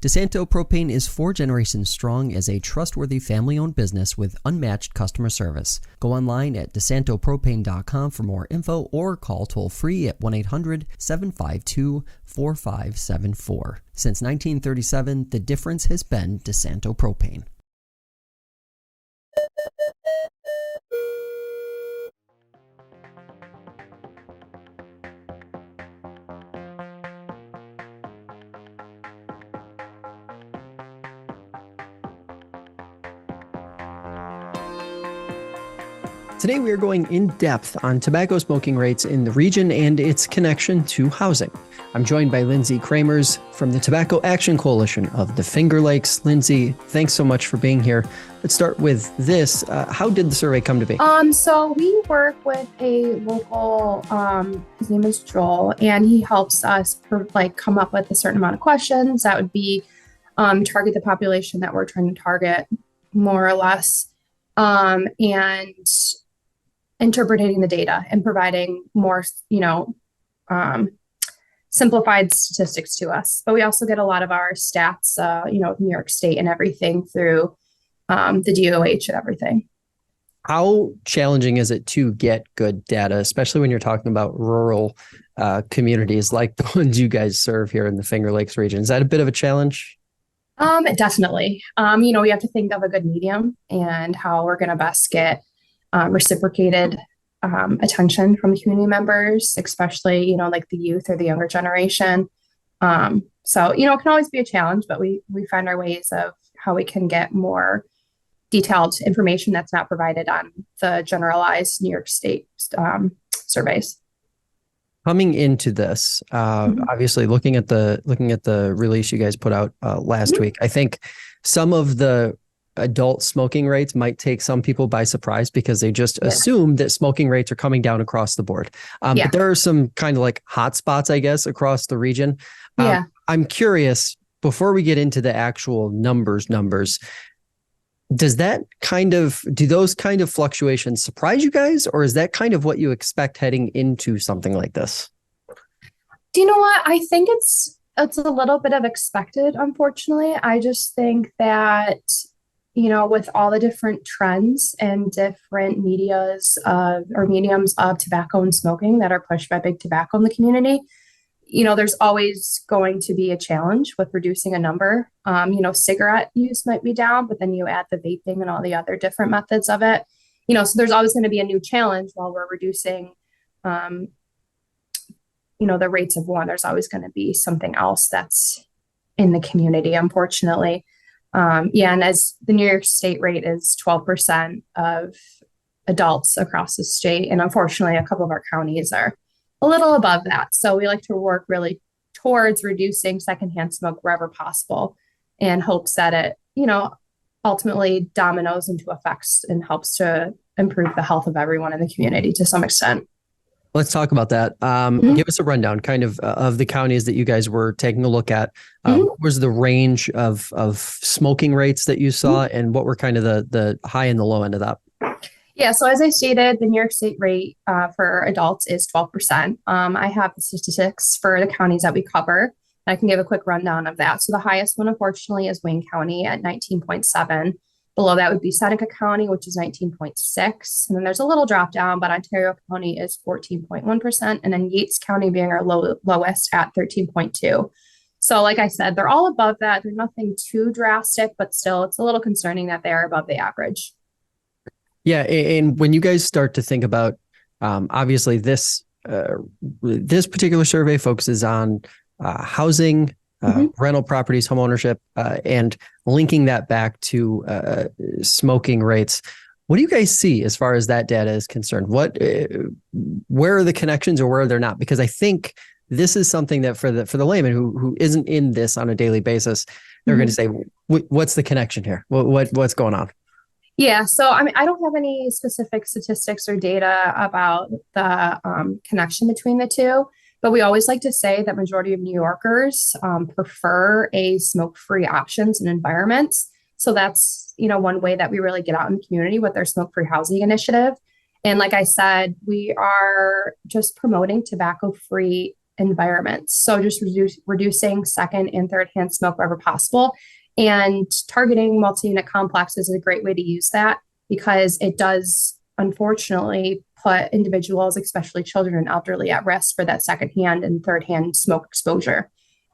DeSanto Propane is 4 generations strong as a trustworthy family-owned business with unmatched customer service. Go online at DeSantoPropane.com for more info or call toll-free at 1-800-752-4574. Since 1937, the difference has been DeSanto Propane. Today we are going in depth on tobacco smoking rates in the region and its connection to housing. I'm joined by Lindsay Kremers from the Tobacco Action Coalition of the Finger Lakes. Lindsay, thanks so much for being here. Let's start with this. How did the survey come to be? So we work with a local, his name is Joel, and he helps us come up with a certain amount of questions that would be target the population that we're trying to target more or less, and interpreting the data and providing more, simplified statistics to us. But we also get a lot of our stats, New York State and everything through the DOH and everything. How challenging is it to get good data, especially when you're talking about rural communities like the ones you guys serve here in the Finger Lakes region? Is that a bit of a challenge? Definitely. We have to think of a good medium and how we're going to best get reciprocated attention from community members, especially, like the youth or the younger generation. So, it can always be a challenge, but we find our ways of how we can get more detailed information that's not provided on the generalized New York State surveys. Coming into this, obviously looking at the release you guys put out last week, I think some of the adult smoking rates might take some people by surprise because they just assume that smoking rates are coming down across the board. But there are some kind of like hot spots, I guess, across the region. I'm curious, before we get into the actual numbers, do those kind of fluctuations surprise you guys, or is that kind of what you expect heading into something like this? Do you know what? I think it's a little bit of expected, unfortunately. I just think that, with all the different trends and different mediums of tobacco and smoking that are pushed by big tobacco in the community, there's always going to be a challenge with reducing a number. Cigarette use might be down, but then you add the vaping and all the other different methods of it. So there's always going to be a new challenge while we're reducing, the rates of one. There's always going to be something else that's in the community, unfortunately. And as the New York State rate is 12% of adults across the state, and unfortunately, a couple of our counties are a little above that. So we like to work really towards reducing secondhand smoke wherever possible, and hopes that it, ultimately dominoes into effects and helps to improve the health of everyone in the community to some extent. Let's talk about that. Give us a rundown kind of the counties that you guys were taking a look at. What was the range of smoking rates that you saw, and what were kind of the high and the low end of that? Yeah, so as I stated, the New York State rate for adults is 12%. I have the statistics for the counties that we cover. I can give a quick rundown of that. So the highest one, unfortunately, is Wayne County at 19.7. Below that would be Seneca County, which is 19.6. And then there's a little drop down, but Ontario County is 14.1%. And then Yates County being our lowest at 13.2. So like I said, they're all above that. There's nothing too drastic, but still it's a little concerning that they are above the average. Yeah. And when you guys start to think about, obviously this particular survey focuses on housing, rental properties, home ownership, and linking that back to smoking rates. What do you guys see as far as that data is concerned? Where are the connections, or where are they not? Because I think this is something that for the layman who isn't in this on a daily basis, they're going to say, what's the connection here? What's going on? Yeah, so I don't have any specific statistics or data about the connection between the two. But we always like to say that majority of New Yorkers prefer a smoke-free options and environments. So that's, one way that we really get out in the community with our smoke-free housing initiative. And like I said, we are just promoting tobacco-free environments. So just reducing second and third hand smoke wherever possible. And targeting multi-unit complexes is a great way to use that because it does unfortunately put individuals, especially children and elderly, at risk for that secondhand and third-hand smoke exposure.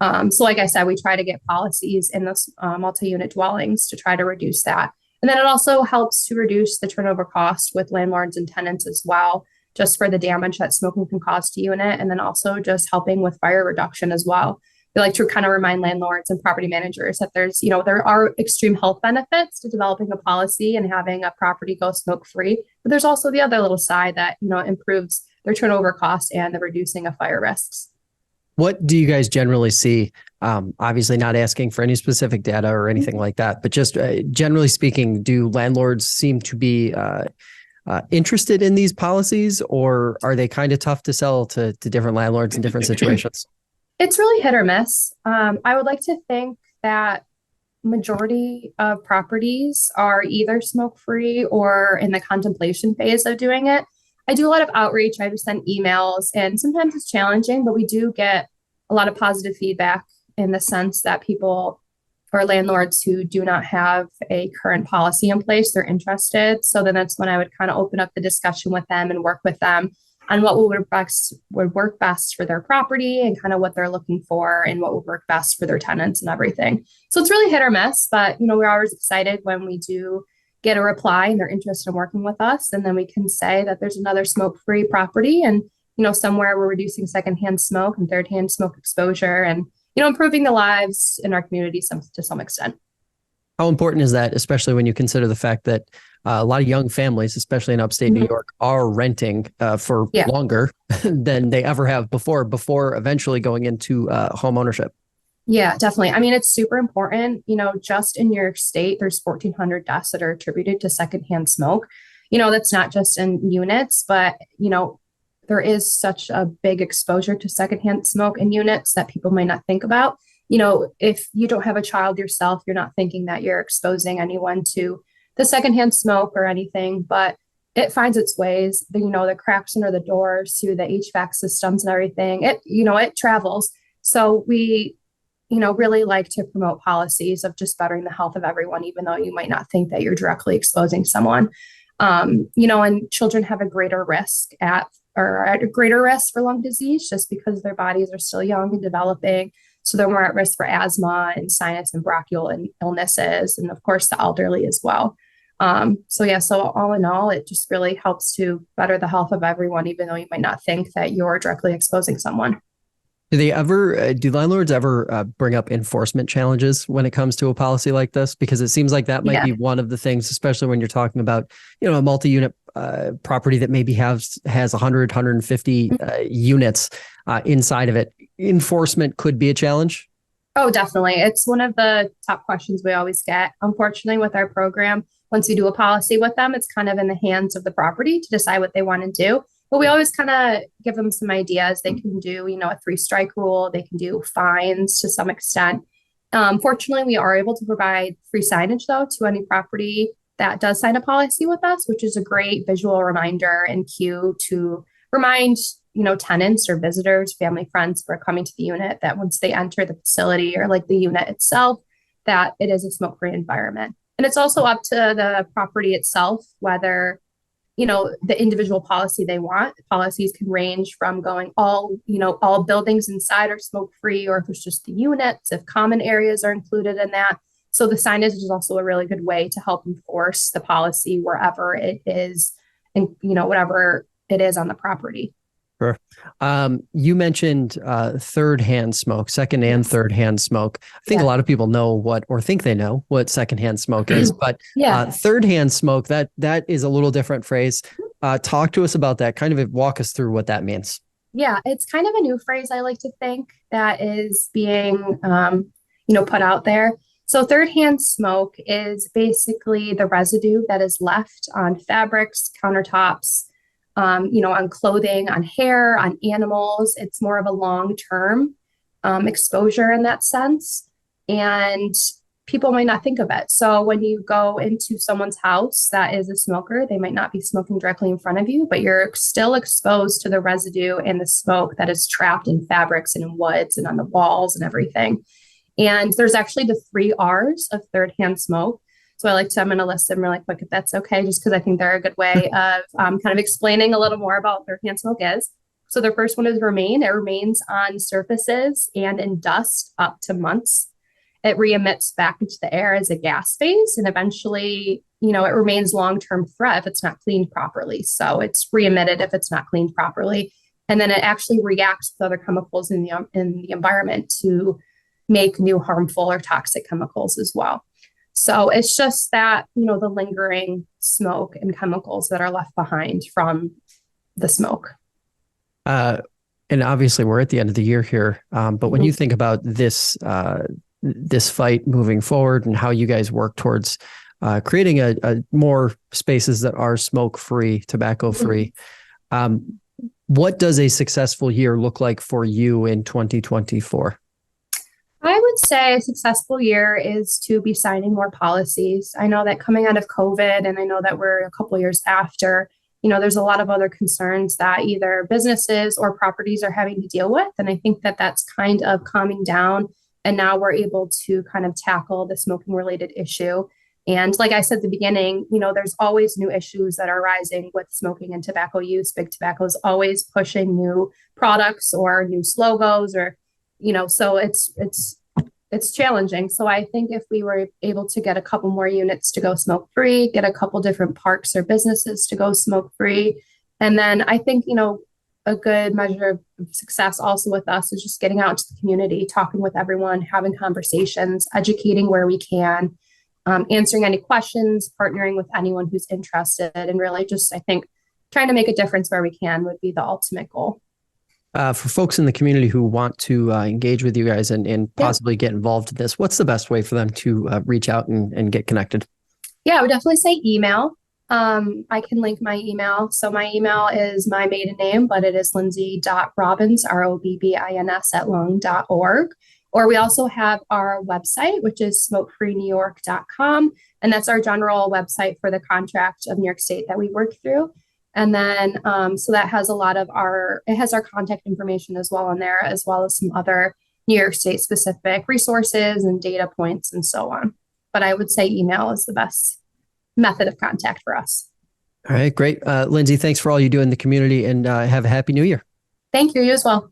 So like I said, we try to get policies in those multi-unit dwellings to try to reduce that. And then it also helps to reduce the turnover cost with landlords and tenants as well, just for the damage that smoking can cause to unit, and then also just helping with fire reduction as well. We like to kind of remind landlords and property managers that there are extreme health benefits to developing a policy and having a property go smoke free. But there's also the other little side that, improves their turnover costs and the reducing of fire risks. What do you guys generally see? Obviously not asking for any specific data or anything like that, but just generally speaking, do landlords seem to be interested in these policies, or are they kind of tough to sell to different landlords in different situations? It's really hit or miss. I would like to think that majority of properties are either smoke-free or in the contemplation phase of doing it. I do a lot of outreach. I just send emails, and sometimes it's challenging, but we do get a lot of positive feedback in the sense that people or landlords who do not have a current policy in place, they're interested. So then that's when I would kind of open up the discussion with them and work with them on what would work best for their property and kind of what they're looking for and what would work best for their tenants and everything. So it's really hit or miss, but we're always excited when we do get a reply and they're interested in working with us. And then we can say that there's another smoke-free property and, somewhere we're reducing secondhand smoke and thirdhand smoke exposure and, improving the lives in our community to some extent. How important is that, especially when you consider the fact that a lot of young families, especially in upstate New York, are renting for longer than they ever have before eventually going into home ownership? Yeah, definitely. I mean, it's super important. Just in New York State, there's 1,400 deaths that are attributed to secondhand smoke. That's not just in units, but, there is such a big exposure to secondhand smoke in units that people might not think about. If you don't have a child yourself, you're not thinking that you're exposing anyone to the secondhand smoke or anything, but it finds its ways, the cracks under the doors through the HVAC systems and everything. It travels. So we, really like to promote policies of just bettering the health of everyone, even though you might not think that you're directly exposing someone. And children have a greater risk at a greater risk for lung disease just because their bodies are still young and developing. So they're more at risk for asthma and sinus and bronchial illnesses, and of course the elderly as well. So all in all, it just really helps to better the health of everyone, even though you might not think that you're directly exposing someone. Do landlords ever bring up enforcement challenges when it comes to a policy like this? Because it seems like that might be one of the things, especially when you're talking about, a multi-unit property that maybe has 100, 150 units inside of it. Enforcement could be a challenge. Oh, definitely. It's one of the top questions we always get. Unfortunately, with our program, once we do a policy with them, it's kind of in the hands of the property to decide what they want to do. But we always kind of give them some ideas. They can do, a 3-strike rule. They can do fines to some extent. Fortunately, we are able to provide free signage, though, to any property that does sign a policy with us, which is a great visual reminder and cue to remind, tenants or visitors, family, friends who are coming to the unit that once they enter the facility or like the unit itself, that it is a smoke-free environment. And it's also up to the property itself, whether the individual policy they want. Policies can range from going all buildings inside are smoke-free, or if it's just the units, if common areas are included in that. So the signage is also a really good way to help enforce the policy wherever it is, and whatever it is on the property. Sure. You mentioned third-hand smoke, second and third-hand smoke. I think a lot of people know think they know what second-hand smoke is, but third-hand smoke, that is a little different phrase. Talk to us about that. Kind of walk us through what that means. Yeah, it's kind of a new phrase I like to think that is being, put out there. So third-hand smoke is basically the residue that is left on fabrics, countertops, on clothing, on hair, on animals. It's more of a long-term exposure in that sense. And people might not think of it. So when you go into someone's house that is a smoker, they might not be smoking directly in front of you, but you're still exposed to the residue and the smoke that is trapped in fabrics and in woods and on the walls and everything. And there's actually the 3 R's of third-hand smoke. So I'm going to list them really quick if that's okay, just because I think they're a good way of kind of explaining a little more about what third-hand smoke is. So the first one is remain. It remains on surfaces and in dust up to months. It re-emits back into the air as a gas phase, and eventually, it remains long-term threat if it's not cleaned properly. So it's re-emitted if it's not cleaned properly. And then it actually reacts with other chemicals in the environment to make new harmful or toxic chemicals as well. So it's just that, the lingering smoke and chemicals that are left behind from the smoke. And obviously we're at the end of the year here. But when you think about this fight moving forward and how you guys work towards creating a more spaces that are smoke-free, tobacco-free, what does a successful year look like for you in 2024? I would say a successful year is to be signing more policies. I know that coming out of COVID, and I know that we're a couple years after, there's a lot of other concerns that either businesses or properties are having to deal with. And I think that that's kind of calming down. And now we're able to kind of tackle the smoking related issue. And like I said at the beginning, there's always new issues that are rising with smoking and tobacco use. Big Tobacco is always pushing new products or new slogos or so it's challenging. So I think if we were able to get a couple more units to go smoke free, get a couple different parks or businesses to go smoke free. And then I think, a good measure of success also with us is just getting out into the community, talking with everyone, having conversations, educating where we can, answering any questions, partnering with anyone who's interested, and really just, I think, trying to make a difference where we can would be the ultimate goal. For folks in the community who want to engage with you guys and possibly get involved in this, what's the best way for them to reach out and get connected? Yeah, I would definitely say email. I can link my email. So my email is my maiden name, but it is lindsay.robbins, ROBBINS @lung.org. Or we also have our website, which is smokefreenewyork.com. And that's our general website for the contract of New York State that we work through. And then, so that has it has our contact information as well on there, as well as some other New York State specific resources and data points and so on. But I would say email is the best method of contact for us. All right, great. Lindsay, thanks for all you do in the community, and have a happy new year. Thank you. You as well.